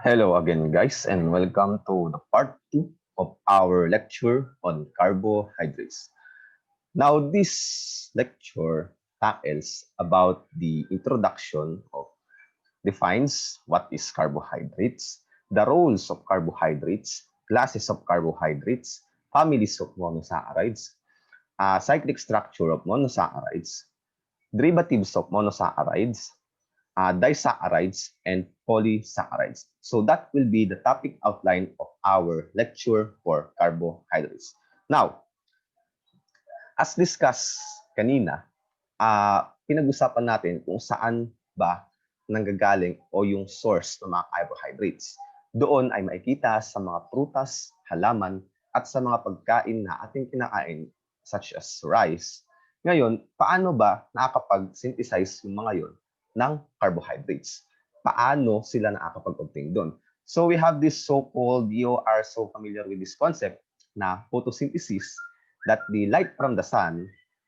Hello again, guys, and welcome to the part 2 of our lecture on carbohydrates. Now, this lecture tackles about the introduction of defines what is carbohydrates, the roles of carbohydrates, classes of carbohydrates, families of monosaccharides, cyclic structure of monosaccharides, derivatives of monosaccharides, disaccharides, and polysaccharides. So that will be the topic outline of our lecture for carbohydrates. Now, as discussed kanina, pinag-usapan natin kung saan ba nanggagaling o yung source ng mga carbohydrates. Doon ay makikita sa mga prutas, halaman, at sa mga pagkain na ating kinakain such as rice. Ngayon, paano ba nakakapag-synthesize yung mga yon ng carbohydrates? Paano sila nakakapag-obtain doon? So we have this so-called, you are so familiar with this concept na photosynthesis, that the light from the sun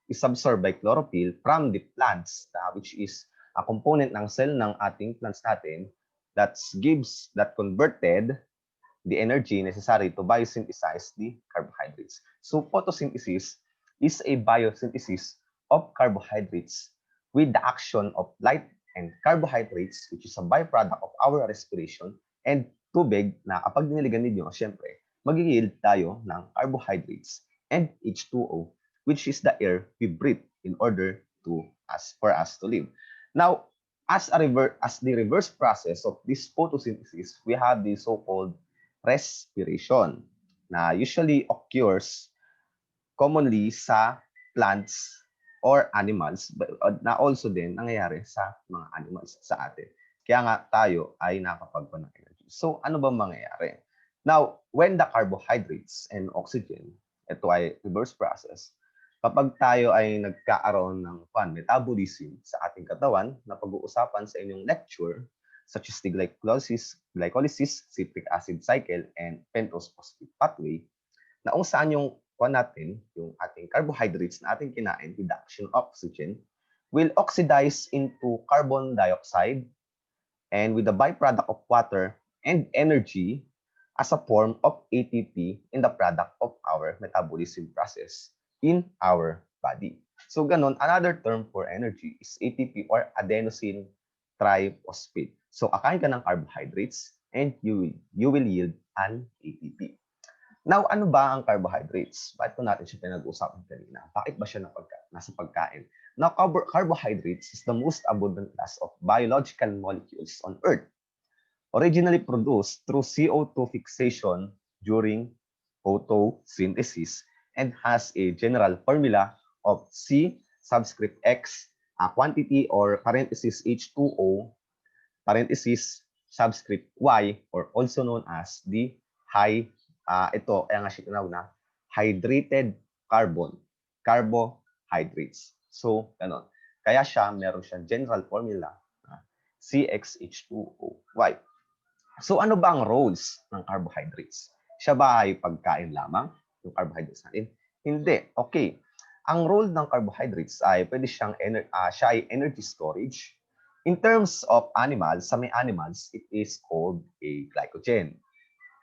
is absorbed by chlorophyll from the plants, which is a component ng cell ng ating plants natin that converted the energy necessary to biosynthesize the carbohydrates. So photosynthesis is a biosynthesis of carbohydrates with the action of light and carbohydrates, which is a byproduct of our respiration, and tubig na kapag diniligan ninyo, syempre, mag-yield tayo ng carbohydrates and H2O, which is the air we breathe in order for us to live. Now, as the reverse process of this photosynthesis, we have the so-called respiration na usually occurs commonly sa plants or animals, na also din nangyayari sa mga animals sa atin. Kaya nga tayo ay nakakapagpuan ng energy. So ano ba mangyayari? Now, when the carbohydrates and oxygen, ito ay reverse process, kapag tayo ay nagkaaroon ng metabolism sa ating katawan na pag-uusapan sa inyong lecture, such as the glycolysis, citric acid cycle, and pentose phosphate pathway, na kung saan yung natin, yung ating carbohydrates na ating kinain with the action of oxygen, will oxidize into carbon dioxide and with the byproduct of water and energy as a form of ATP in the product of our metabolism process in our body. So ganon, another term for energy is ATP or adenosine triphosphate. So akain ka ng carbohydrates and you will yield an ATP. Now, ano ba ang carbohydrates? Bakit ko natin siya pinag-usapan kanina? Bakit ba siya nasa pagkain? Now, carbohydrates is the most abundant class of biological molecules on Earth, originally produced through CO2 fixation during photosynthesis, and has a general formula of C subscript X, a quantity or parenthesis H2O, parenthesis subscript Y, or also known as the ito, kaya nga siya tinawag na hydrated carbohydrates. So, ganon. Kaya siya, meron siyang general formula, CXH2OY. So, ano ba ang roles ng carbohydrates? Siya ba ay pagkain lamang, yung carbohydrates natin? Hindi. Okay. Ang role ng carbohydrates ay pwede siya ay energy storage. In terms of animals, sa may animals, it is called a glycogen.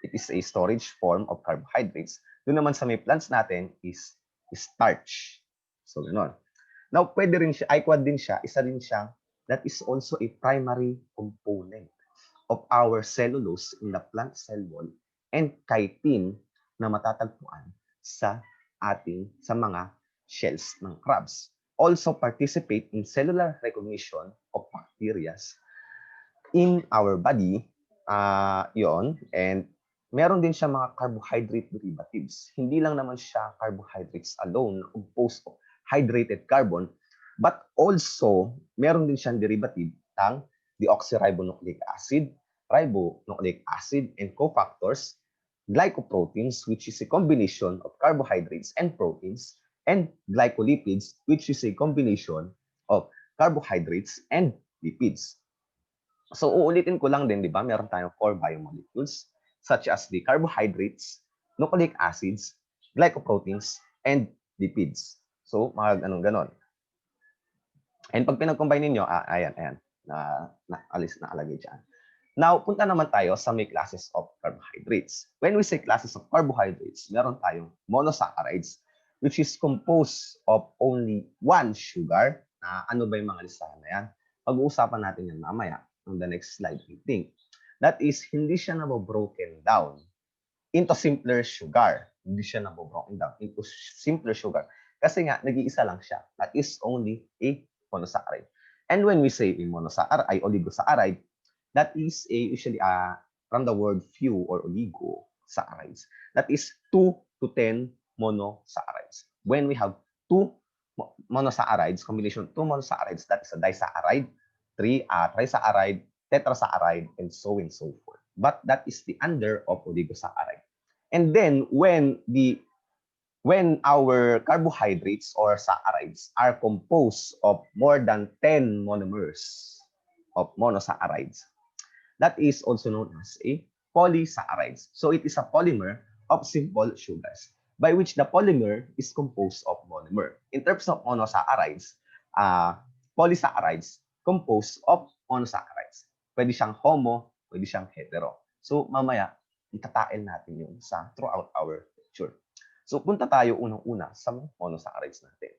It is a storage form of carbohydrates. Doon naman sa may plants natin is starch. So, gano'n. Now, pwede rin siya, quad din siya, isa din siya, that is also a primary component of our cellulose in the plant cell wall and chitin na matatagpuan sa mga shells ng crabs. Also participate in cellular recognition of bacteria in our body, yon, and meron din siya mga carbohydrate derivatives. Hindi lang naman siya carbohydrates alone, composed of hydrated carbon, but also meron din siyang derivative ng deoxyribonucleic acid, ribonucleic acid, and cofactors, glycoproteins, which is a combination of carbohydrates and proteins, and glycolipids, which is a combination of carbohydrates and lipids. So uulitin ko lang din, di ba? Meron tayong 4 biomolecules such as the carbohydrates, nucleic acids, glycoproteins, and lipids. So, mga ganon. And pag pinag-combine ninyo, ayan, naalagay dyan. Now, punta naman tayo sa may classes of carbohydrates. When we say classes of carbohydrates, meron tayong monosaccharides, which is composed of only one sugar. Ano ba yung mga listahan na yan? Pag-uusapan natin yan mamaya on the next slide, I think. That is, hindi siya nabobroken down into simpler sugar. Hindi siya nabobroken down into simpler sugar. Kasi nga, nag-iisa lang siya. That is only a monosaccharide. And when we say a monosaccharide, oligosaccharide, that is usually from the word few or oligosaccharides. That is 2 to 10 monosaccharides. When we have two monosaccharides, combination of two monosaccharides, that is a disaccharide, three trisaccharide, tetrasaccharide, and so forth. But that is the under of oligosaccharide. And then when our carbohydrates or saccharides are composed of more than 10 monomers of monosaccharides, that is also known as a polysaccharides. So it is a polymer of simple sugars by which the polymer is composed of monomer. In terms of monosaccharides, polysaccharides composed of monosaccharides. Pwede siyang homo, pwede siyang hetero. So mamaya, itatail natin yun throughout our lecture. So punta tayo unang-una sa monosaccharides natin.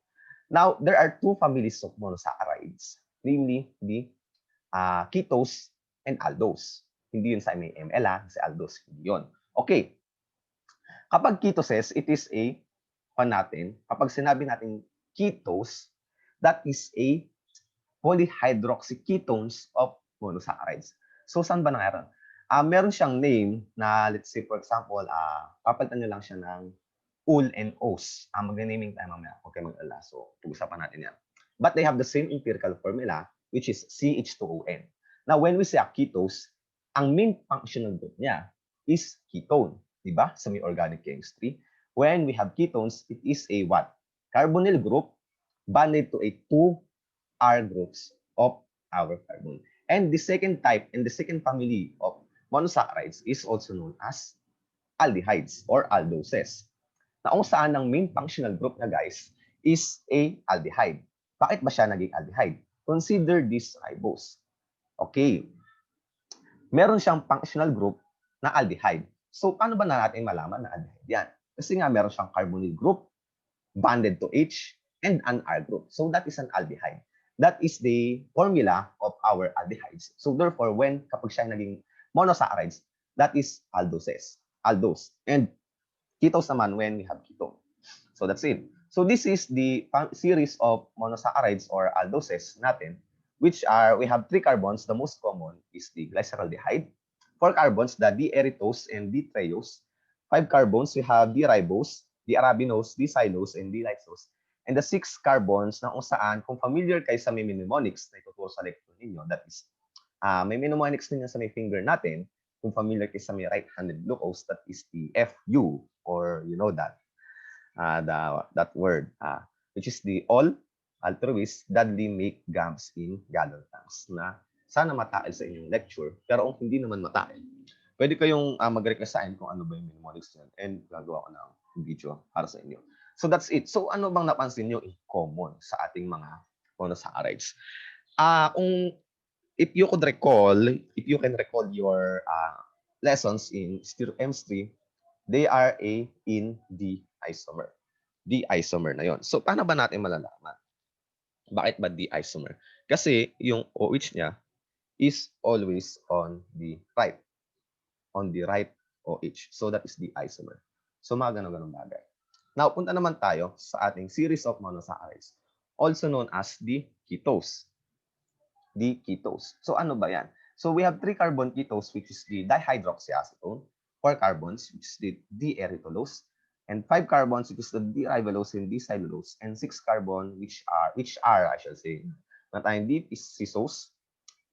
Now, there are two families of monosaccharides, namely the ketose and aldose. Hindi yun sa may ML, sa aldose, hindi yun. Okay. Kapag ketoses, it is kapag sinabi natin ketose, that is a polyhydroxy ketones of monosaccharides. So, saan ba nangyari? Meron siyang name na, let's say, for example, papalitan nyo lang siya ng ul and os. Mag-naming tayo mamaya. Okay, mag-ala. So, pag-usapan natin yan. But they have the same empirical formula, which is CH2ON. Now, when we say a ketose, ang main functional group niya is ketone. Diba? Sa may organic chemistry. When we have ketones, it is a what? Carbonyl group bonded to a 2R groups of our carbon. And the second type and the second family of monosaccharides is also known as aldehydes or aldoses. Na kung saan ang main functional group na guys is a aldehyde. Bakit ba siya naging aldehyde? Consider this ribose. Okay. Meron siyang functional group na aldehyde. So, paano ba natin malaman na aldehyde yan? Kasi nga meron siyang carbonyl group bonded to H and an R group. So, that is an aldehyde. That is the formula of our aldehydes. So, therefore, kapag siya naging monosaccharides, that is aldoses. Aldose. And ketose naman when we have ketone. So that's it. So this is the series of monosaccharides or aldoses natin, which we have 3 carbons. The most common is the glyceraldehyde. 4 carbons, the D-erythose and D-treose. 5 carbons, we have D-ribose, D-arabinose, D-xylose, and D-lysose. And the 6 carbons na kung saan, kung familiar kayo sa may mnemonics na ituturo sa lecture ninyo, that is, may mnemonics ninyo sa may finger natin, kung familiar kayo sa may right-handed glucose, that is the FU, or you know that word, which is the all altruist deadly make gams in gallon tanks, na sana matail sa inyong lecture, pero kung hindi naman matail, pwede kayong mag-request sa akin kung ano ba yung mnemonics yan, and gagawa ko ng video para sa inyo. So that's it. So ano bang napansin nyo in common sa ating mga monosaccharides? If you can recall your lessons in stereochemistry, they are in the isomer. D-isomer na yon. So, paano ba natin malalaman? Bakit ba D-isomer? Kasi yung OH niya is always on the right. On the right OH. So, that is the isomer. So, mga ganun-ganun bagay. Now, punta naman tayo sa ating series of monosaccharides, also known as the ketose. The ketose. So, ano ba yan? So, we have 3 carbon ketose, which is the dihydroxyacetone, 4 carbons, which is the D-erythrulose, and 5 carbons, which is the D-ribulose and D-cellulose, and 6 carbon, which are I shall say, na tayong D-cisose,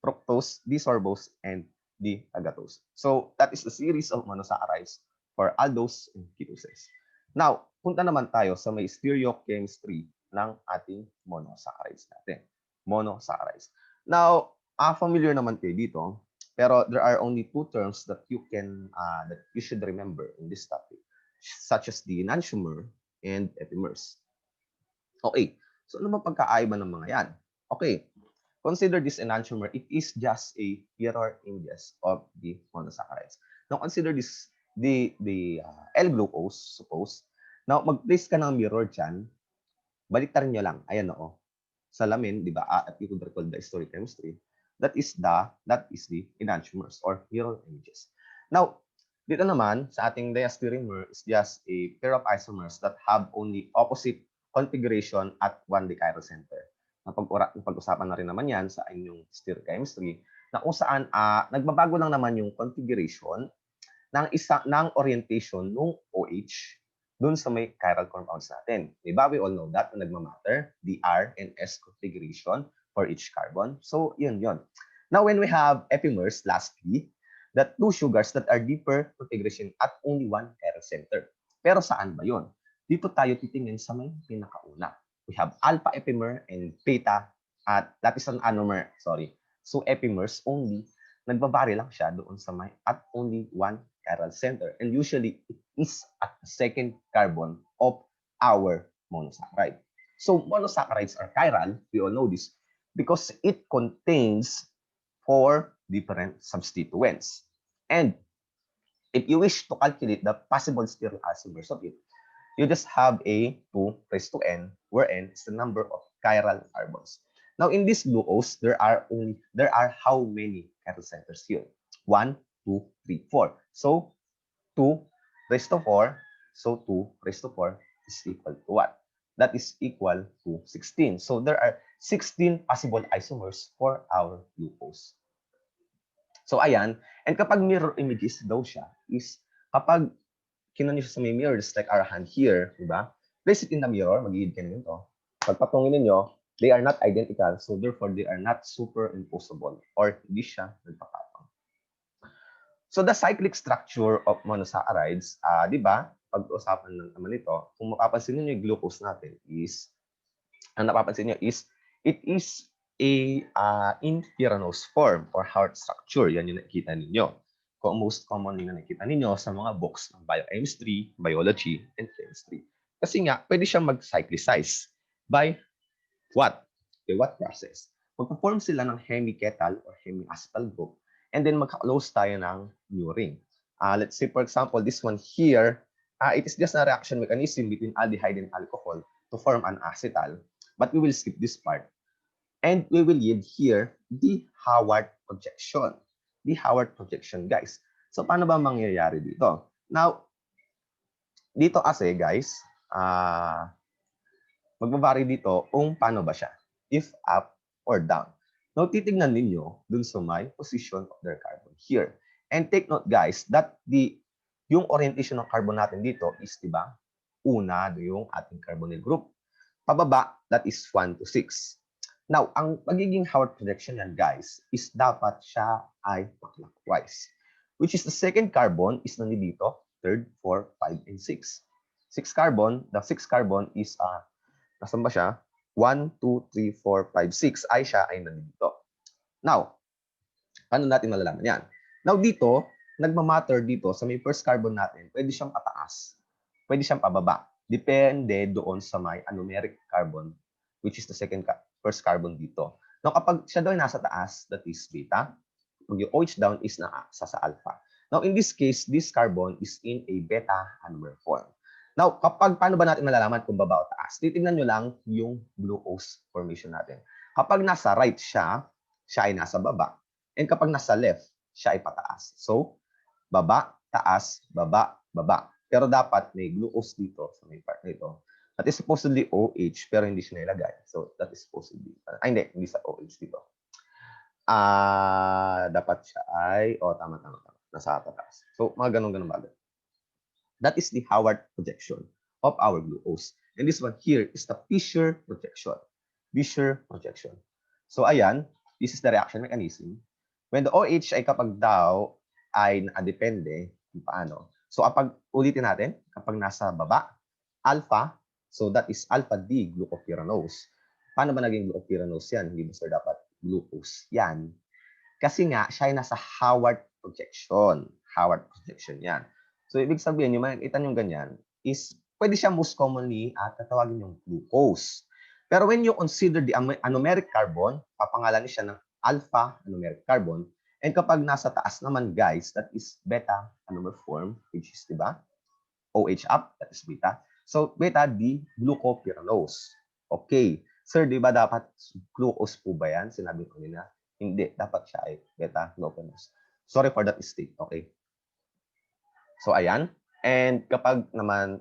fructose, D-sorbose, and D-agatose. So, that is the series of monosaccharides for aldose and ketoses. Now, punta naman tayo sa may stereochemistry ng ating monosaccharides natin. Monosaccharides. Now, familiar naman kayo dito, pero there are only 2 terms that you should remember in this topic, such as the enantiomer and epimers. Okay, so ano ba pagkaiba ng mga yan? Okay, consider this enantiomer, it is just a mirror images of the monosaccharides. Now, consider this, the L-glucose, suppose. Now, mag-place ka ng mirror dyan, baliktarin nyo lang. Ayan, oo. Salamin, di ba? At you could recall the histochemistry. That is the enantiomers or mirror images. Now, dito naman, sa ating diastereomer is just a pair of isomers that have only opposite configuration at one dechiral center. Napag-usapan na rin naman yan sa inyong stereochemistry na kung saan nagbabago lang naman yung configuration ng orientation ng OH dun sa may chiral compounds natin. Diba? We all know that na nagmamatter the R and S configuration for each carbon. So, yun. Now, when we have epimers, lastly, that two sugars that are deeper configuration at only one chiral center. Pero saan ba yun? Dito tayo titingin sa may pinakauna. We have alpha epimer and beta at that is an anomer, sorry. So, epimers only, nagbabari lang siya doon sa may at only one chiral center. And usually, it is at the second carbon of our monosaccharide. So, monosaccharides are chiral. We all know this because it contains 4 different substituents. And if you wish to calculate the possible stereoisomers of it, you just have a 2 raised to n, where n is the number of chiral carbons. Now, in this glucose, there are how many chiral centers here? 1, 2, 3, 4. So, 2 raised to 4. So, 2 raised to 4 is equal to what? That is equal to 16. So, there are 16 possible isomers for our glucose. So, ayan. And kapag mirror images daw siya, is kapag kinan niyo sa may mirror, just like our hand here, diba? Place it in the mirror, mag-iid ka nito. Pagpatungin ninyo, they are not identical, so therefore, they are not superimposable or hindi siya nagpapatong. So, the cyclic structure of monosaccharides, di ba? Pag-usapan lang naman ito, kung mapapansin niyo yung glucose natin is, ang napapansin niyo is, it is a in pyranose form or heart structure. Yan yung nakikita ninyo. Kung most commonly na nakikita ninyo sa mga books ng biochemistry, biology, and chemistry. Kasi nga, pwede siyang mag-cyclicize by what? Okay, what process? Magpo-form sila ng hemiketal or hemiacetal group and then magka-close tayo ng new ring. Let's say, for example, this one here, it is just a reaction mechanism between aldehyde and alcohol to form an acetal. But we will skip this part. And we will yield here the Howard projection. The Howard projection, guys. So, paano ba mangyayari dito? Now, dito kasi, guys, magbabari dito kung paano ba siya. If up or down. Now, titignan ninyo dun sa may position of their carbon here. And take note, guys, that yung orientation ng carbon natin dito is, di ba, una, yung ating carbonyl group. Pababa, that is 1 to 6. Now, ang magiging Howard projection yan, guys, is dapat siya ay clockwise. Which is the second carbon is nandito, third, 4, 5, and 6. 6 carbon, the 6 carbon is, nasan ba siya? 1, 2, 3, 4, 5, 6 ay siya ay nandito. Now, paano natin malalaman yan? Now, dito, nagmamatter dito sa may first carbon natin, pwede siyang pataas, pwede siyang pababa. Depende doon sa may anomeric carbon, which is the first carbon dito. Now, kapag siya daw ay nasa taas, that is beta. Pag yung OH down is nasa sa alpha. Now, in this case, this carbon is in a beta anomer form. Now, paano ba natin malalaman kung baba o taas? Titingnan nyo lang yung glucose formation natin. Kapag nasa right siya ay nasa baba. And kapag nasa left, siya ay pataas. So, baba, taas, baba, baba. Pero dapat may glucose dito sa may part nito. That is supposedly OH, pero hindi siya nilagay. So, that is supposedly, hindi sa OH dito. Dapat siya ay, tama. Nasa taas. So, mga ganun bagay. That is the Howard projection of our glucose. And this one here is the Fischer projection. Fischer projection. So, ayan, this is the reaction mechanism. When the OH ay kapag daw ay nakadepende kung paano. So, kapag ulitin natin, kapag nasa baba, alpha, so that is alpha D glucopyranose. Paano ba naging glucopyranose yan? Hindi ba sir dapat glucose? Yan. Kasi nga, siya ay nasa Howard projection. Howard projection yan. So, ibig sabihin, yung makikita nyo ganyan is, pwede siya most commonly tatawagin yung glucose. Pero when you consider the anomeric carbon, papangalan siya ng alpha anomeric carbon. And kapag nasa taas naman, guys, that is beta anomer form, which is, di ba? OH up, that is beta. So, beta D glucopyranose. Okay. Sir, di ba dapat glucose po ba yan? Sinabi ko nila. Hindi. Dapat siya ay beta glucose. Sorry for that mistake. Okay. So, ayan. And kapag naman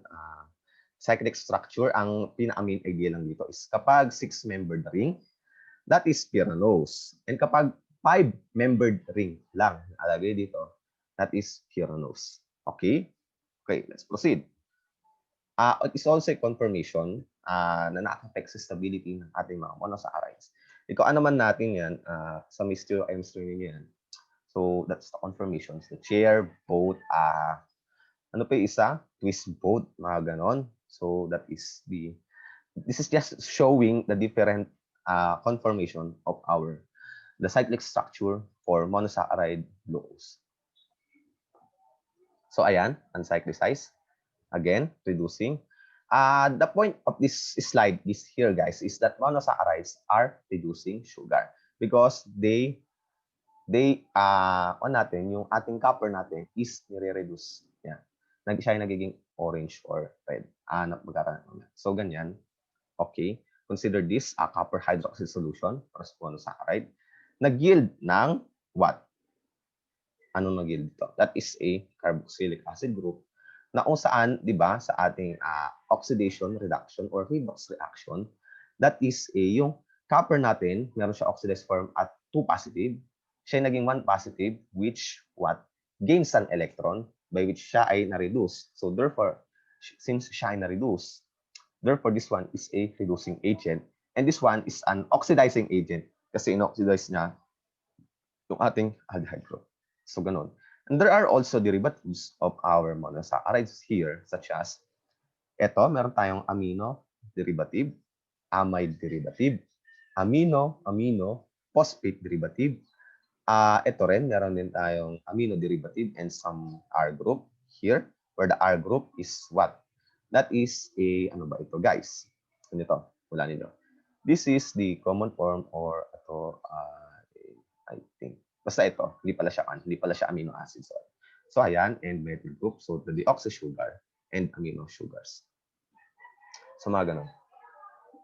cyclic structure, ang pinaka-main idea lang dito is kapag 6-membered ring, that is pyranose. And kapag 5-membered ring lang, alagay dito, that is pyranose. Okay? Okay, let's proceed. It is also a confirmation na na-affect sa stability ng ating mga monosaccharides. Ikuan naman natin yan sa stereochemistry niyo yan. So, that's the confirmations. The chair, both, ano pa yung isa? Twist both, mga ganon. So, that is this is just showing the different conformation of the cyclic structure for monosaccharide glucose. So, ayan, uncyclicized. Again, reducing. The point of this slide is here, guys, is that monosaccharides are reducing sugar because on natin, yung ating copper natin is nire-reduce. Yan. Siya ay nagiging orange or red. So, ganyan. Okay. Consider this a copper hydroxide solution for monosaccharide. Nag-yield ng what? Anong nag-yield dito? That is a carboxylic acid group na kung saan, di ba, sa ating oxidation, reduction, or redox reaction, that is yung copper natin, meron siya oxidized form at 2 positive. Siya naging 1 positive, which what? Gains an electron, by which siya ay na-reduce. So therefore, since siya ay na-reduce, therefore this one is a reducing agent. And this one is an oxidizing agent kasi inoxidize niya yung ating aldehyde group. So ganun. And there are also derivatives of our monosaccharides here, such as, meron tayong amino derivative, amide derivative, amino, phosphate derivative. Ito rin, meron din tayong amino derivative and some R group here, where the R group is what? That is ano ba ito, guys? Ano ito? Wala ninyo. This is the common form or ito, I think. Basta ito, hindi pala siya amino acid. So ayan, and methyl group. So the deoxysugar and amino sugars. So mga ganun.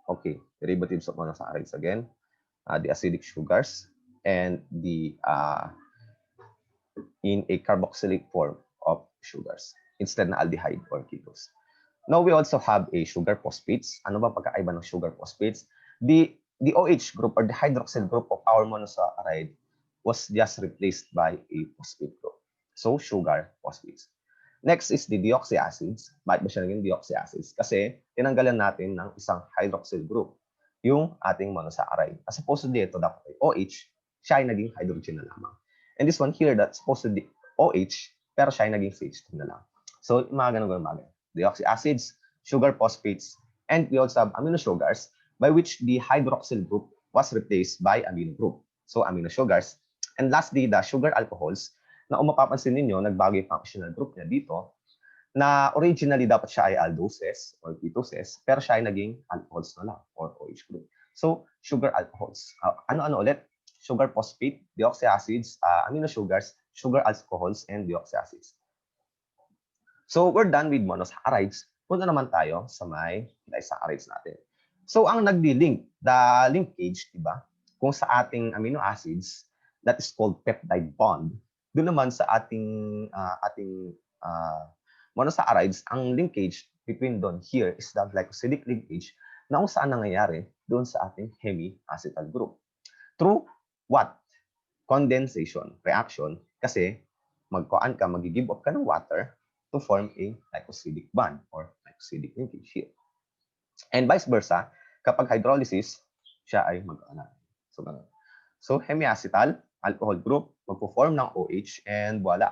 Okay, derivatives of monosaccharides again. The acidic sugars and the in a carboxylic form of sugars instead na aldehyde or ketones. Now we also have a sugar phosphates. Ano ba pagkakaiba ng sugar phosphates? The OH group or the hydroxyl group of our monosaccharide was just replaced by a phosphate group. So sugar phosphates. Next is the deoxyacids. Bakit ba siya naging deoxyacids? Kasi tinanggalan natin ng isang hydroxyl group, yung ating monosaccharide. As opposed to dito, dapat ay OH, siya ay naging hydrogen na lamang. And this one here, that's supposed to be OH, pero siya ay naging CH2 na lang. So, mga ganun bagay. Deoxyacids, sugar phosphates, and we also have amino sugars, by which the hydroxyl group was replaced by amino group. So, amino sugars. And lastly, the sugar alcohols, na mapapansin ninyo, nagbago yung functional group niya dito, na originally dapat siya ay aldoses or ketoses, pero siya ay naging alcohols na lang or OH group. So, sugar alcohols. Ano-ano ulit? Sugar phosphate, deoxyacids, amino sugars, sugar alcohols, and deoxyacids. So, we're done with monosaccharides. Punta naman tayo sa may disaccharides natin. So, ang nagdi-link, the linkage, diba? Kung sa ating amino acids, that is called peptide bond. Doon naman sa ating monosaccharides, ang linkage between doon here is the glycosidic linkage na kung saan nangyayari doon sa ating hemiacetal group. Through what? Condensation reaction kasi mag-give off ka ng water to form a glycosidic bond or glycosidic linkage here. And vice versa, kapag hydrolysis, siya ay mag-aanan. So, ganun. So, hemiacetal alcohol group, magpo-form ng OH and voila.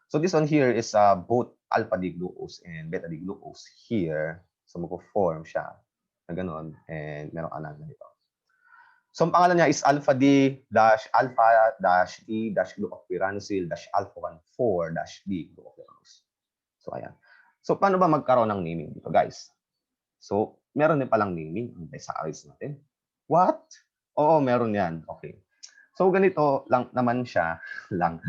So, this one here is both alpha-D-glucose and beta-D-glucose here. So, magpo-form siya na ganun and meron ka na ganito. So, ang pangalan niya is alpha-D-alpha-glucopyranosyl-alpha-1,4-D-glucopyranose. So, ayan. So, paano ba magkaroon ng naming dito, guys? So, Meron din palang naming ang disaccharides natin. What? Oo, meron yan. Okay. So, ganito lang naman siya. Lang.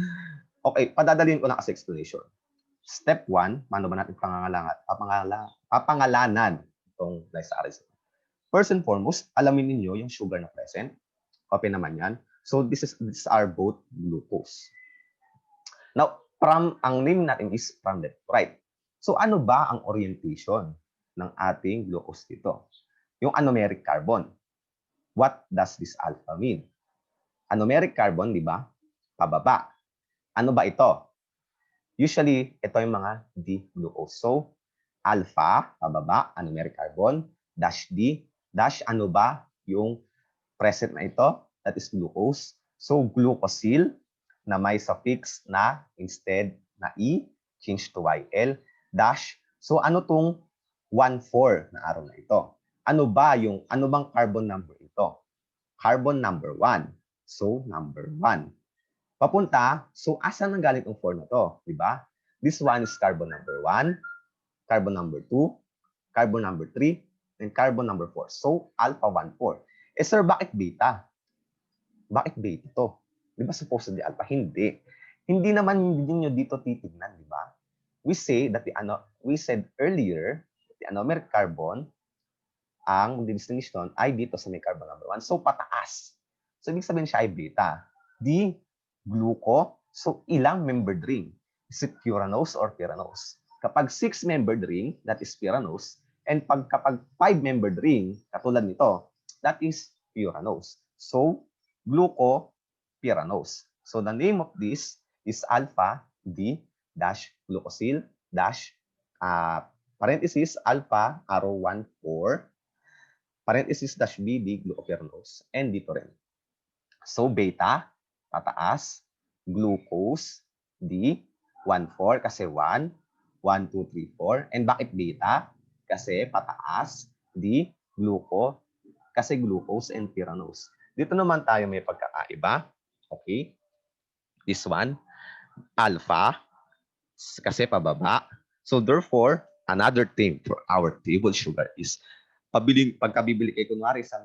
Okay, padadalhin ko na kasi explanation. Step 1, paano ba natin papangalanan itong disaccharides? First and foremost, alamin ninyo yung sugar na present. Copy naman yan. So, these are both glucose. Now, ang name natin is from left to right. So, ano ba ang orientation ng ating glucose dito? Yung anomeric carbon. What does this alpha mean? Anomeric carbon, di ba? Pababa. Ano ba ito? Usually, ito yung mga D-glucose. So, alpha, pababa, anomeric carbon, dash D, dash ano ba yung present na ito? That is glucose. So, glucosyl na may suffix na instead na E, change to YL, dash. So, ano tong 1,4 na araw na ito? Ano bang carbon number ito? Carbon number 1. So, number 1. Papunta, so asan nang galing ang 4 na to? Diba? This one is carbon number 1, carbon number 2, carbon number 3, and carbon number 4. So, alpha 1, 4. Eh sir, bakit beta? Bakit beta to? Di ba supposedly alpha? Hindi. Hindi naman ninyo dito titignan, di ba? We said earlier, the anomeric carbon, ang distinction ay dito sa may carbon number 1. So, pataas. So, ibig sabihin siya ay beta. D, gluco. So, ilang membered ring? Is it furanose or pyranose? Kapag 6-membered ring, that is pyranose. And kapag 5-membered ring, katulad nito, that is furanose. So, glucopyranose. So, the name of this is alpha D dash glucosyl dash parenthesis alpha arrow 1, 4 parenthesis dash BD, glucopyranose, and dito rin. So, beta, pataas, glucose, D, 1, 4, kasi 1, 1, 2, 3, 4. And bakit beta? Kasi pataas, D, gluco, kasi glucose and pyranose. Dito naman tayo may pagkakaiba. Okay? This one, alpha, kasi pababa. So, therefore, another thing for our table sugar is pagkabibili kayo kunwari sa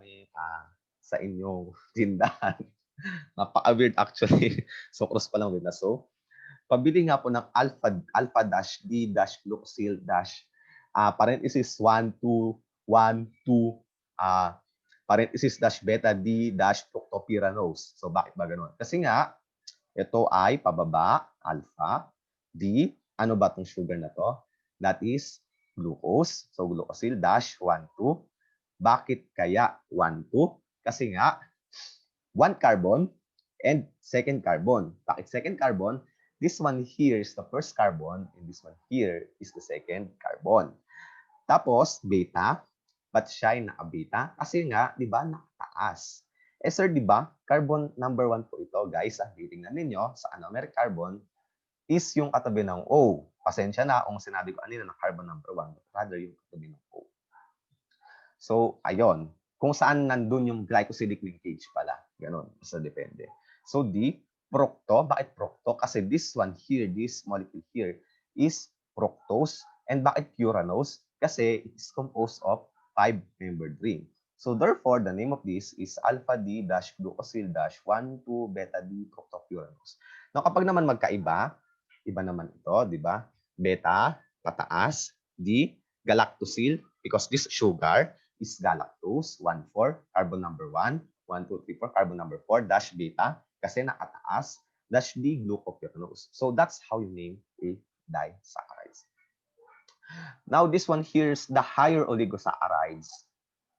inyong tindahan. Napaka-weird actually. So, cross pa lang with na. So, pabili nga po ng alpha dash D dash glucosyl dash parenthesis 1, 2, 1, 2 parenthesis dash beta D dash fructopyranose. So, bakit ba ganun? Kasi nga, ito ay pababa, alpha, D. Ano ba itong sugar na to? That is glucose. So, glucosyl dash 1, 2. Bakit kaya 1, 2? Kasi nga, 1 carbon and second carbon. Bakit second carbon? This one here is the first carbon and this one here is the second carbon. Tapos, beta. Ba't siya ay naka-beta? Kasi nga, di ba, nakataas. Eh sir, di ba, carbon number 1 po ito, guys. Titingnan ninyo sa anomeric carbon is yung katabi ng O. Pasensya na kung sinabi ko kanina na carbon number 1, but rather yung katabi ng O. So, ayun. Kung saan nandun yung glycosidic linkage pala. Ganon. Basta depende. So, D, fructo. Bakit fructo? Kasi this one here, this molecule here, is fructose. And bakit furanose? Kasi it is composed of 5-membered ring. So, therefore, the name of this is alpha D dash glucosyl dash 1, 2, beta D fructofuranose. Now, kapag naman magkaiba, iba naman ito, di ba? Beta, pataas. D, galactosyl, because this sugar is galactose, 1, 4, carbon number 1, 1, 2, 3, 4, carbon number 4, dash beta, kasi nakataas, dash D, glucopyranose. So, that's how you name a disaccharides. Now, this one here is the higher oligosaccharides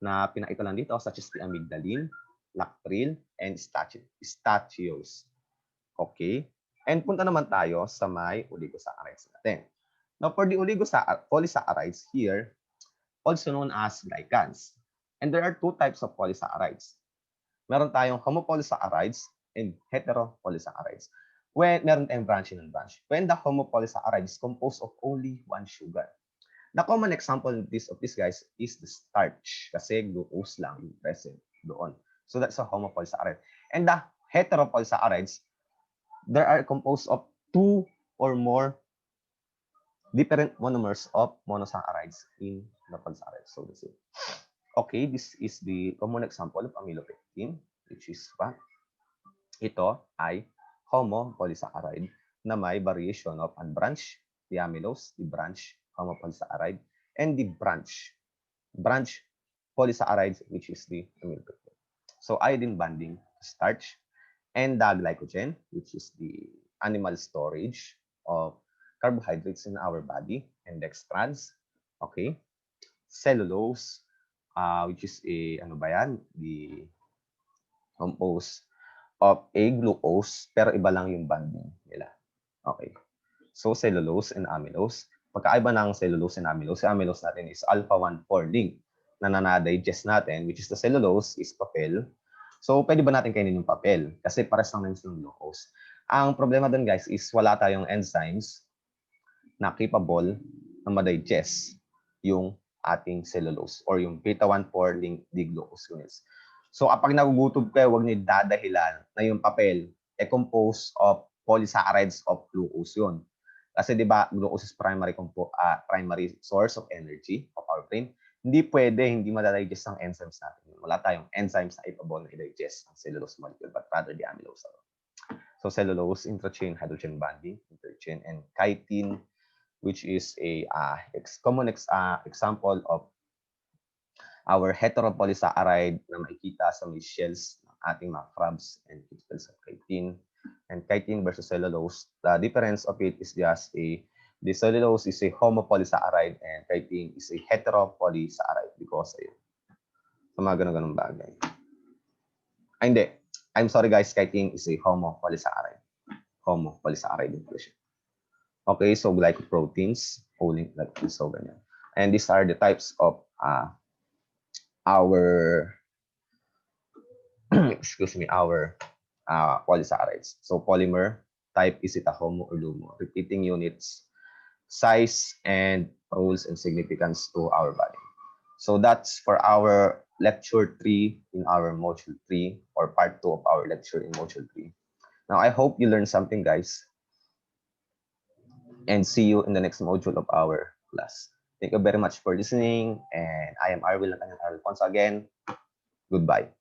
na pinakita lang dito, such as the amygdalin, lactryl, and statiose. Okay? And punta naman tayo sa may oligosaccharides natin. Now, for the polysaccharides here, also known as glycans. And there are two types of polysaccharides. Meron tayong homopolysaccharides and heteropolysaccharides. Meron tayong branch and non-branch. When the homopolysaccharide is composed of only one sugar. The common example of this guys is the starch. Kasi glucose lang yung present doon. So that's a homopolysaccharide. And the heteropolysaccharides, they are composed of two or more different monomers of monosaccharides in the polysaccharides. So that's it. Okay, this is the common example of amylopectin, which is what? Ito ay homopolysaccharide na may variation of unbranched diamylose, the branch homopolysaccharide, and the branch polysaccharides, which is the amylopectin. So iodine bonding starch, and the glycogen, which is the animal storage of carbohydrates in our body, and dextrans, okay? Cellulose, which is a, ano ba yan? The composed of a glucose, pero iba lang yung bonding nila. Okay. So, cellulose and amylose. Pagkaiba ng cellulose and amylose, si amylose natin is alpha-1,4 link na nanadigest natin, which is the cellulose is papel. So, pwede ba natin kainin yung papel? Kasi pares lang naman yung glucose. Ang problema doon, guys, is wala tayong enzymes na capable na ma-digest yung ating cellulose or yung beta-1,4 link D-glucose units. So, kapag nagugutom kayo, huwag niyo dadahilan na yung papel composed of polysaccharides of glucose yun. Kasi 'di ba, glucose is primary source of energy of our brain. Hindi pwede, hindi madadigest ang enzymes natin. Wala tayong enzymes na capable na i-digest ang cellulose molecule, but rather the amylose. So cellulose, intrachain hydrogen bonding, interchain, and chitin, which is a common example of our heteropolysaccharide na makikita sa may shells ng ating mga crabs and crystals of chitin. And chitin versus cellulose, the difference of it is just the cellulose is a homopolysaccharide and chitin is a heteropolysaccharide because ayun, sa mga ganun-ganun bagay. Ay, hindi. I'm sorry guys, chitin is a homopolysaccharide. Homopolysaccharide inclusion. Okay, so glycoproteins, like this, so ganyan. And these are the types of our our polysaccharides. So polymer type, is it a homo or LUMO? Repeating units, size, and roles and significance to our body. So that's for our lecture 3 in our module 3 or part 2 of our lecture in module 3. Now, I hope you learned something, guys. And see you in the next module of our class. Thank you very much for listening. And I am Arwil Alfonso again. Goodbye.